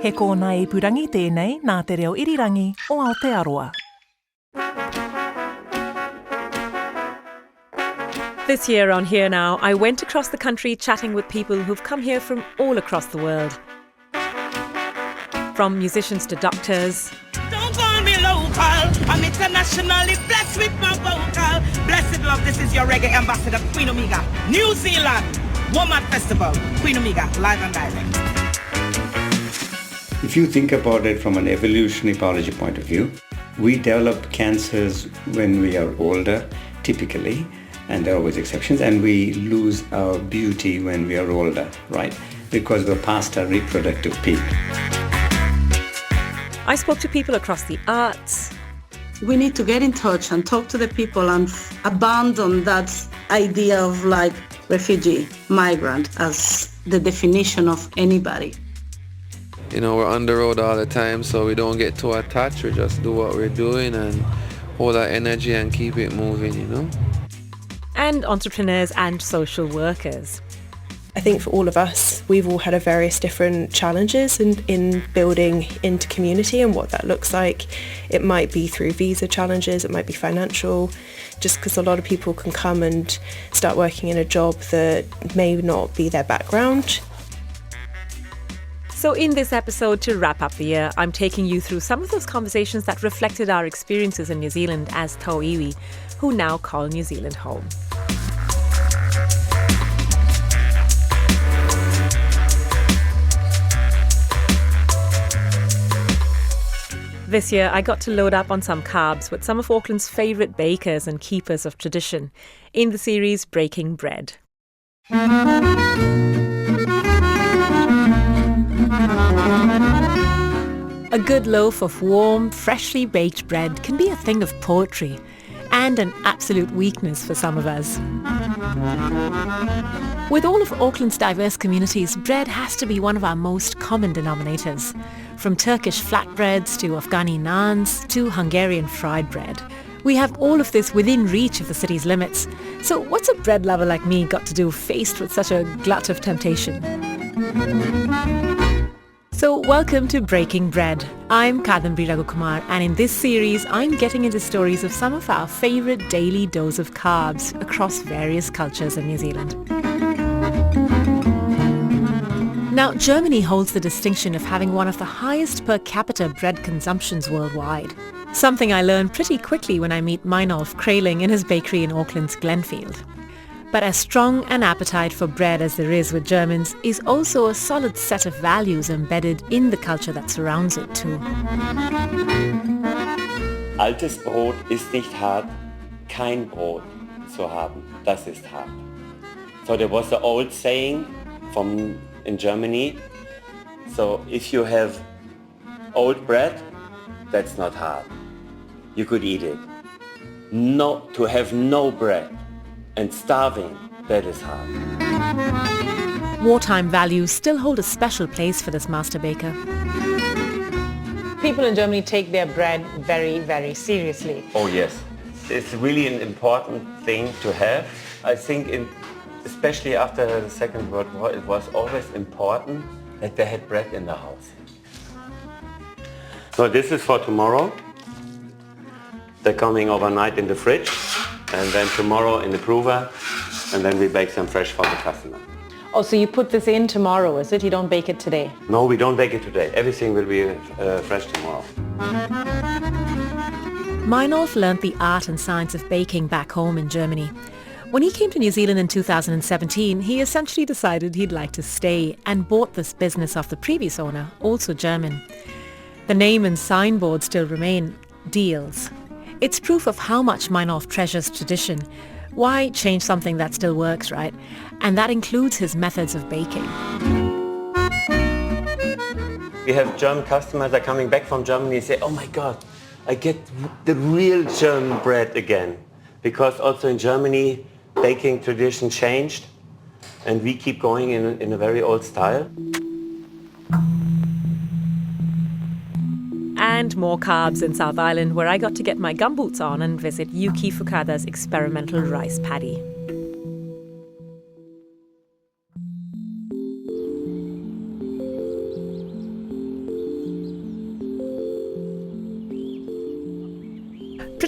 He kōna e purangi tēnei nā te reo irirangi o Aotearoa. This year on Here Now, I went across the country chatting with people who've come here from all across the world. From musicians to doctors. Don't call me local, I'm internationally blessed with my vocal. Blessed love, this is your reggae ambassador, Queen Omega. New Zealand, Woman Festival, Queen Omega, live and direct. If you think about it from an evolutionary biology point of view, we develop cancers when we are older, typically, and there are always exceptions, and we lose our beauty when we are older, right? Because we're past our reproductive peak. I spoke to people across the arts. We need to get in touch and talk to the people and abandon that idea of like refugee, migrant as the definition of anybody. You know, we're on the road all the time, so we don't get too attached. We just do what we're doing and hold our energy and keep it moving, you know. And entrepreneurs and social workers. I think for all of us, we've all had various different challenges in building into community and what that looks like. It might be through visa challenges, it might be financial, just because a lot of people can come and start working in a job that may not be their background. So in this episode, to wrap up the year, I'm taking you through some of those conversations that reflected our experiences in New Zealand as Tauiwi, who now call New Zealand home. This year, I got to load up on some carbs with some of Auckland's favourite bakers and keepers of tradition in the series Breaking Bread. A good loaf of warm, freshly baked bread can be a thing of poetry and an absolute weakness for some of us. With all of Auckland's diverse communities, bread has to be one of our most common denominators. From Turkish flatbreads to Afghani naans to Hungarian fried bread. We have all of this within reach of the city's limits. So what's a bread lover like me got to do faced with such a glut of temptation? So welcome to Breaking Bread. I'm Kadambri Raghukumar, and in this series I'm getting into stories of some of our favourite daily dose of carbs across various cultures in New Zealand. Now, Germany holds the distinction of having one of the highest per capita bread consumptions worldwide. Something I learned pretty quickly when I meet Meinolf Kraling in his bakery in Auckland's Glenfield. But as strong an appetite for bread as there is with Germans is also a solid set of values embedded in the culture that surrounds it too. Altes Brot ist nicht hart, kein Brot zu haben, das ist hart. So there was the old saying in Germany, so if you have old bread, that's not hard. You could eat it. No, to have no bread and starving, that is hard. Wartime values still hold a special place for this master baker. People in Germany take their bread very, very seriously. Oh yes, it's really an important thing to have. I think especially after the Second World War, it was always important that they had bread in the house. So this is for tomorrow. They're coming overnight in the fridge, and then tomorrow in the prover, and then we bake them fresh for the customer. Oh, so you put this in tomorrow, is it? You don't bake it today? No, we don't bake it today. Everything will be fresh tomorrow. Meinolf learnt the art and science of baking back home in Germany. When he came to New Zealand in 2017, he essentially decided he'd like to stay and bought this business off the previous owner, also German. The name and signboard still remain, Deals. It's proof of how much Meinolf treasures tradition. Why change something that still works, right? And that includes his methods of baking. We have German customers that are coming back from Germany and say, oh my God, I get the real German bread again. Because also in Germany, baking tradition changed, and we keep going in a very old style. And more carbs in South Island, where I got to get my gumboots on and visit Yuki Fukada's experimental rice paddy.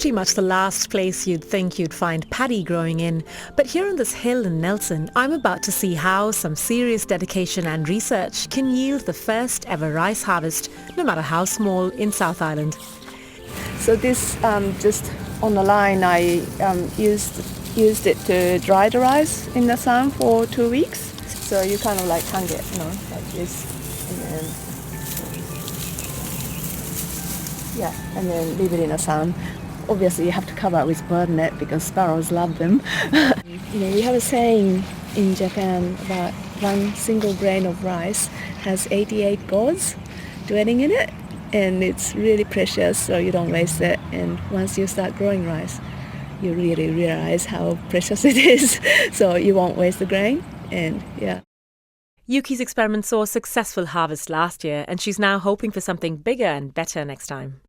pretty much the last place you'd think you'd find paddy growing in. But here on this hill in Nelson, I'm about to see how some serious dedication and research can yield the first ever rice harvest, no matter how small, in South Island. So this, just on the line, I used it to dry the rice in the sun for 2 weeks. So you kind of like hang it, like this, and then leave it in the sun. Obviously you have to cover it with bird net because sparrows love them. We have a saying in Japan about one single grain of rice has 88 gods dwelling in it, and it's really precious, so you don't waste it. And once you start growing rice, you really realize how precious it is, so you won't waste the grain. And Yuki's experiment saw a successful harvest last year, and she's now hoping for something bigger and better next time.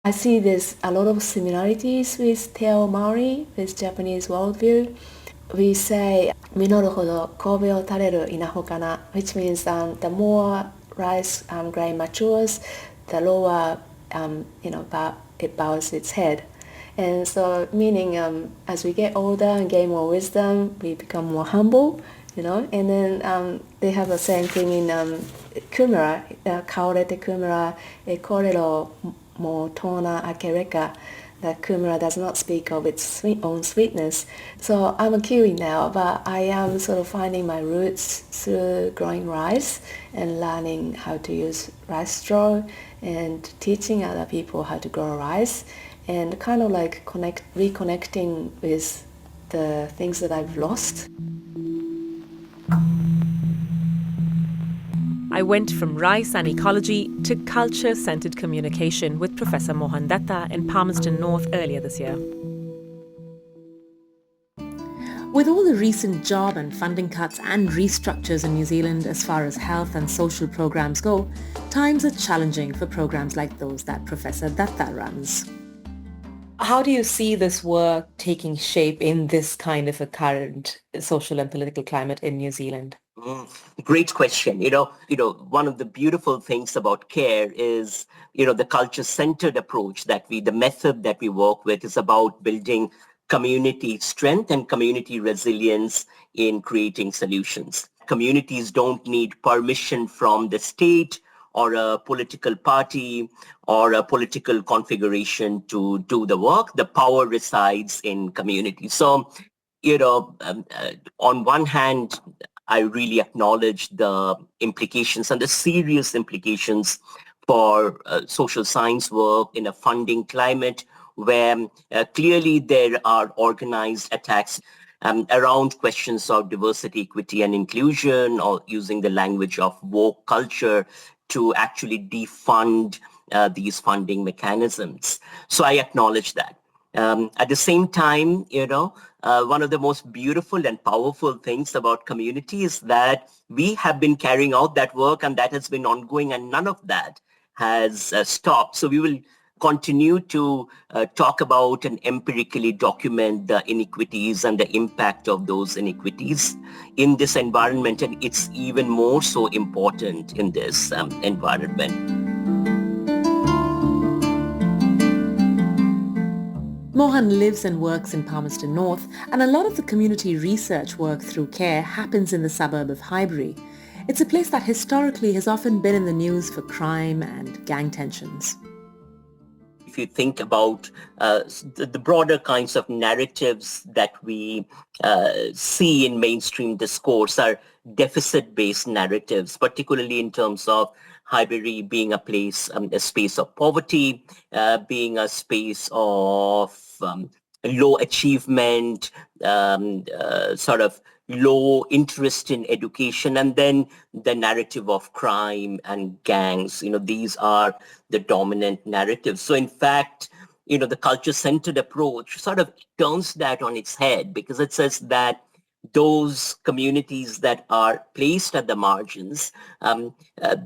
I see there's a lot of similarities with Te Ao Maori, with Japanese worldview. We say, minoru hodo kobe o tareru inaho kana, which means the more rice grain matures, the lower it bows its head. And so meaning as we get older and gain more wisdom, we become more humble, and then they have the same thing in kumara, kaorete kumara, e korero mo tona akereka. The kumara does not speak of its own sweetness. So I'm a Kiwi now, but I am sort of finding my roots through growing rice and learning how to use rice straw and teaching other people how to grow rice, and kind of like reconnecting with the things that I've lost. I went from rice and ecology to culture-centred communication with Professor Mohan Datta in Palmerston North earlier this year. With all the recent job and funding cuts and restructures in New Zealand as far as health and social programs go, times are challenging for programs like those that Professor Datta runs. How do you see this work taking shape in this kind of a current social and political climate in New Zealand? Great question. One of the beautiful things about CARE is, the culture-centered approach the method that we work with is about building community strength and community resilience in creating solutions. Communities don't need permission from the state or a political party or a political configuration to do the work. The power resides in communities. So, on one hand, I really acknowledge the implications and the serious implications for social science work in a funding climate where clearly there are organized attacks around questions of diversity, equity, and inclusion, or using the language of woke culture to actually defund these funding mechanisms. So I acknowledge that. At the same time, one of the most beautiful and powerful things about community is that we have been carrying out that work, and that has been ongoing, and none of that has stopped. So we will continue to talk about and empirically document the inequities and the impact of those inequities in this environment, and it's even more so important in this environment. Mohan lives and works in Palmerston North, and a lot of the community research work through CARE happens in the suburb of Highbury. It's a place that historically has often been in the news for crime and gang tensions. If you think about the broader kinds of narratives that we see in mainstream discourse are deficit-based narratives, particularly in terms of Highbury being a place, a space of poverty, being a space of low achievement, sort of low interest in education, and then the narrative of crime and gangs. These are the dominant narratives. So in fact, the culture-centered approach sort of turns that on its head, because it says that those communities that are placed at the margins,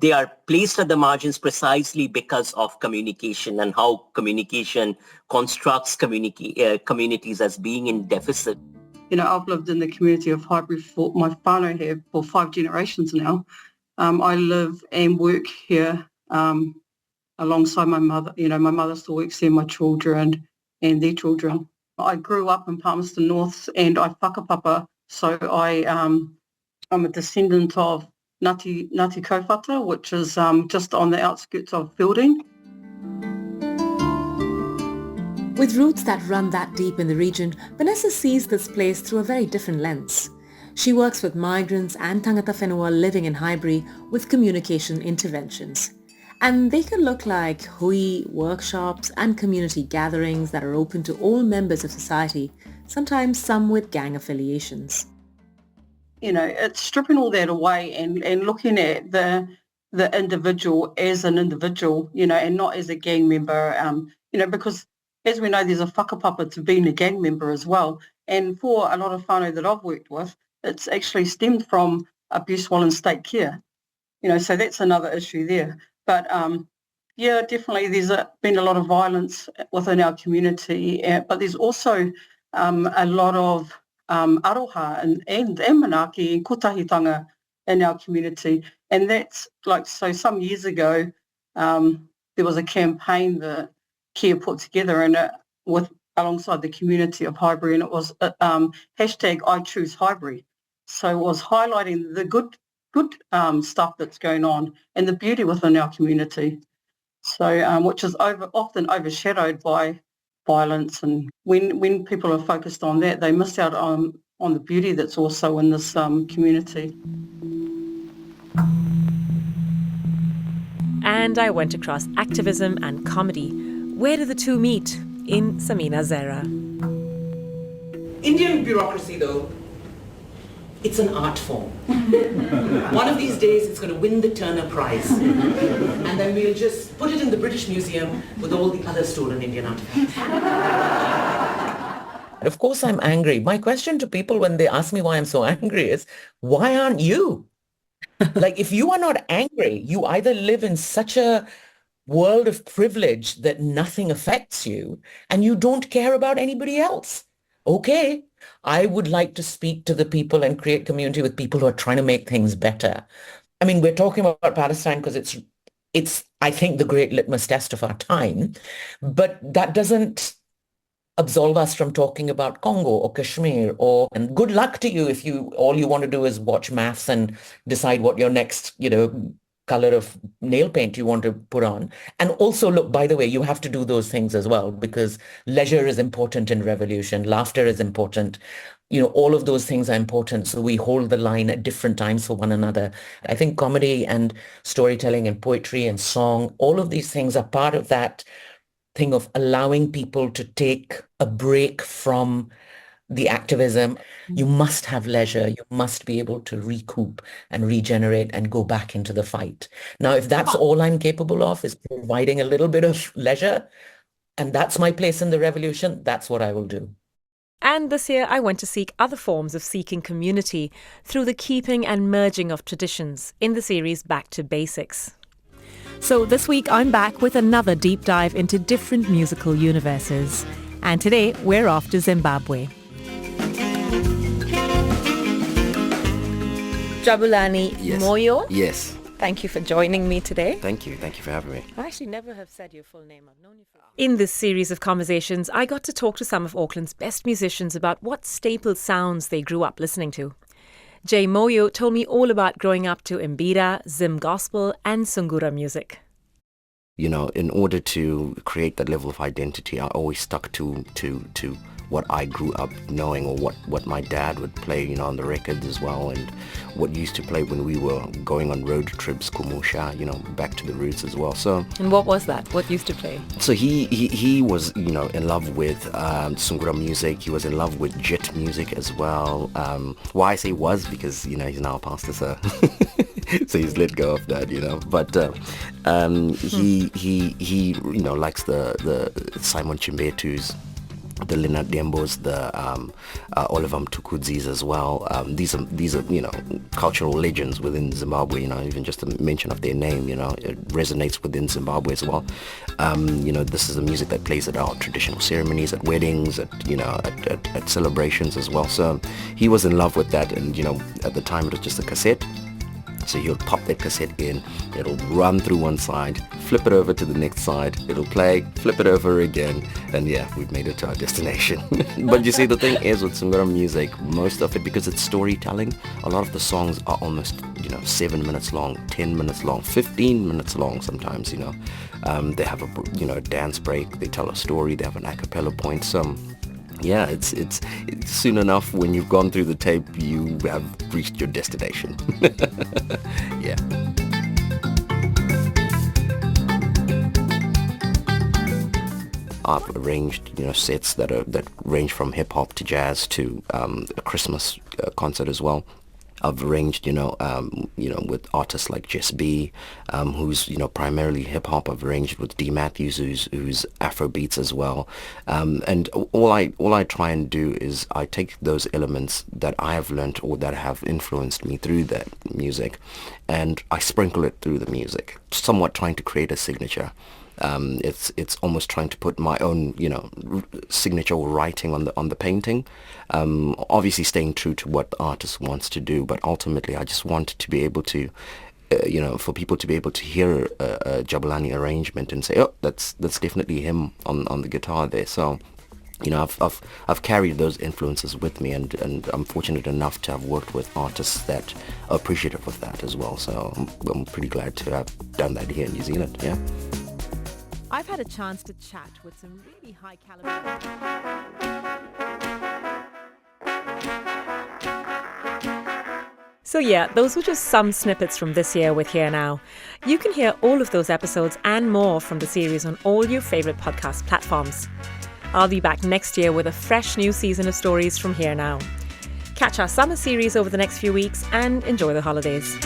they are placed at the margins precisely because of communication and how communication constructs communities as being in deficit. I've lived in the community of Highbury for my whānau here for 5 generations now. I live and work here alongside my mother. My mother still works there, my children. and their children. I grew up in Palmerston North and I whakapapa, so I'm a descendant of Ngāti Kaupata, which is just on the outskirts of Fielding. With roots that run that deep in the region, Vanessa sees this place through a very different lens. She works with migrants and tangata whenua living in Highbury with communication interventions. And they can look like hui, workshops and community gatherings that are open to all members of society, sometimes some with gang affiliations. You know, it's stripping all that away and looking at the individual as an individual, you know, and not as a gang member, you know, because as we know, there's a whakapapa to being a gang member as well. And for a lot of whānau that I've worked with, it's actually stemmed from abuse while in state care. You know, so that's another issue there. But yeah, definitely there's been a lot of violence within our community, but there's also a lot of aroha and manaki and kotahitanga in our community. And that's like, so some years ago, there was a campaign that Care put together and alongside the community of Highbury, and it was hashtag I choose Highbury. So it was highlighting the good stuff that's going on and the beauty within our community. So which is often overshadowed by violence, and when people are focused on that, they miss out on the beauty that's also in this community. And I went across activism and comedy. Where do the two meet? In Samina Zera. Indian bureaucracy, though, it's an art form. One of these days it's going to win the Turner Prize. And then we'll just put it in the British Museum with all the other stolen Indian artifacts. Of course I'm angry. My question to people when they ask me why I'm so angry is, why aren't you? Like, if you are not angry, you either live in such a world of privilege that nothing affects you and you don't care about anybody else. Okay, I would like to speak to the people and create community with people who are trying to make things better. I mean, we're talking about Palestine because it's I think the great litmus test of our time, but that doesn't absolve us from talking about Congo or Kashmir, and good luck to you if all you want to do is watch maths and decide what your next, color of nail paint you want to put on. And also, look, by the way, you have to do those things as well, because leisure is important in revolution. Laughter is important. All of those things are important. So we hold the line at different times for one another. I think comedy and storytelling and poetry and song, all of these things are part of that thing of allowing people to take a break from the activism. You must have leisure. You must be able to recoup and regenerate and go back into the fight. Now, if that's all I'm capable of is providing a little bit of leisure, and that's my place in the revolution, that's what I will do. And this year I went to seek other forms of seeking community through the keeping and merging of traditions in the series Back to Basics. So this week I'm back with another deep dive into different musical universes. And today we're off to Zimbabwe. Jabulani Moyo. Yes. Thank you for joining me today. Thank you for having me. I actually never have said your full name. I've known you for... In this series of conversations, I got to talk to some of Auckland's best musicians about what staple sounds they grew up listening to. Jay Moyo told me all about growing up to Mbira, Zim gospel and Sungura music. In order to create that level of identity, I always stuck to what I grew up knowing, or what my dad would play, on the records as well, and what used to play when we were going on road trips, kumusha, back to the roots as well. So. And what was that? What used to play? So he was, in love with Sungura music. He was in love with Jit music as well. Why I say was, because, he's now a pastor, so so he's let go of that, But he likes the Simon Chimbetu's, the Leonard Dembos, the Oliver Mtukudzis as well. These are cultural legends within Zimbabwe. Even just the mention of their name, it resonates within Zimbabwe as well. This is the music that plays at our traditional ceremonies, at weddings, at celebrations as well. So he was in love with that, and at the time it was just a cassette. So he'll pop that cassette in, it'll run through one side, flip it over to the next side, it'll play, flip it over again, and yeah, we've made it to our destination. But you see, the thing is with Sangara music, most of it, because it's storytelling, a lot of the songs are almost, 7 minutes long, 10 minutes long, 15 minutes long sometimes, They have a, dance break, they tell a story, they have an a cappella point, yeah, it's soon enough when you've gone through the tape, you have reached your destination. Yeah. I've arranged, sets that range from hip hop to jazz to a Christmas concert as well. I've arranged, with artists like Jess B, who's, primarily hip-hop. I've arranged with D. Matthews, who's Afrobeats as well. And all I try and do is I take those elements that I have learnt or that have influenced me through that music, and I sprinkle it through the music, somewhat trying to create a signature. It's almost trying to put my own, signature writing on the painting. Obviously staying true to what the artist wants to do, but ultimately I just want to be able to, for people to be able to hear a Jabulani arrangement and say, oh, that's definitely him on the guitar there. So, I've carried those influences with me, and I'm fortunate enough to have worked with artists that are appreciative of that as well. So I'm pretty glad to have done that here in New Zealand. Yeah. I've had a chance to chat with some really high caliber. So yeah, those were just some snippets from this year with Here Now. You can hear all of those episodes and more from the series on all your favourite podcast platforms. I'll be back next year with a fresh new season of stories from Here Now. Catch our summer series over the next few weeks and enjoy the holidays.